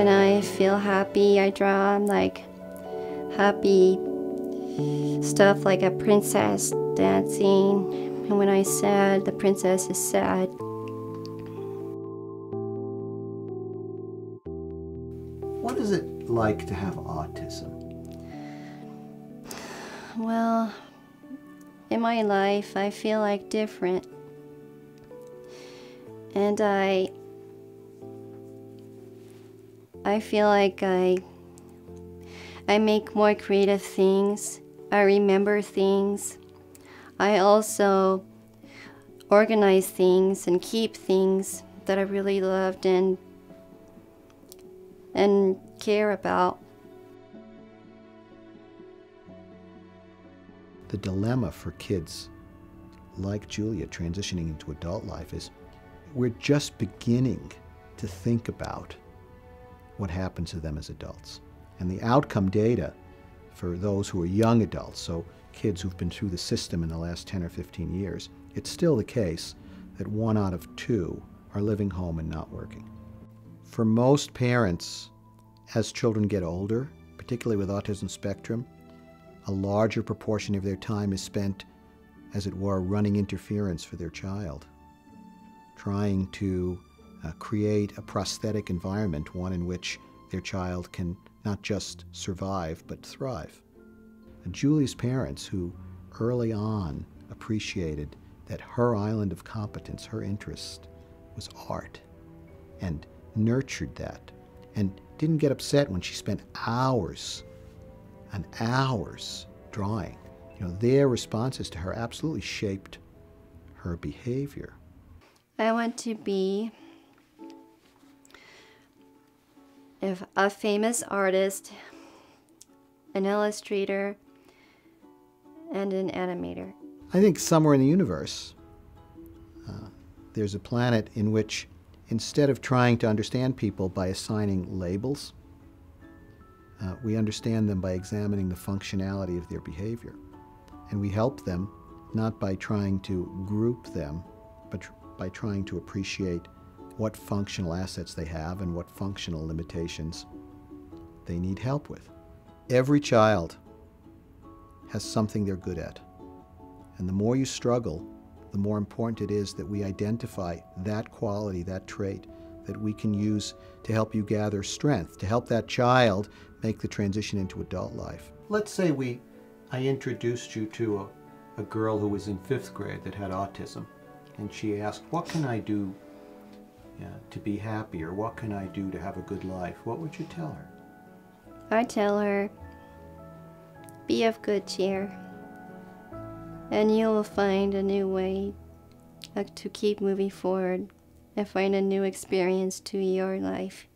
When I feel happy, I draw like happy stuff like a princess dancing. And when I'm sad, the princess is sad. What is it like to have autism? Well, in my life, I feel like different. And I feel like I make more creative things. I remember things. I also organize things and keep things that I really loved and care about. The dilemma for kids like Julia transitioning into adult life is we're just beginning to think about what happens to them as adults. And the outcome data for those who are young adults, so kids who've been through the system in the last 10 or 15 years, it's still the case that 1 out of 2 are living home and not working. For most parents, as children get older, particularly with autism spectrum, a larger proportion of their time is spent, as it were, running interference for their child, trying to create a prosthetic environment, one in which their child can not just survive, but thrive. And Julie's parents, who early on appreciated that her island of competence, her interest, was art, and nurtured that, and didn't get upset when she spent hours and hours drawing. You know, their responses to her absolutely shaped her behavior. I want to be a famous artist, an illustrator, and an animator. I think somewhere in the universe, there's a planet in which, instead of trying to understand people by assigning labels, we understand them by examining the functionality of their behavior. And we help them not by trying to group them, but by trying to appreciate what functional assets they have and what functional limitations they need help with. Every child has something they're good at. And the more you struggle, the more important it is that we identify that quality, that trait, that we can use to help you gather strength, to help that child make the transition into adult life. Let's say I introduced you to a girl who was in 5th grade that had autism, and she asked, what can I do to be happy, or what can I do to have a good life? What would you tell her? I tell her, be of good cheer, and you will find a new way to keep moving forward and find a new experience to your life.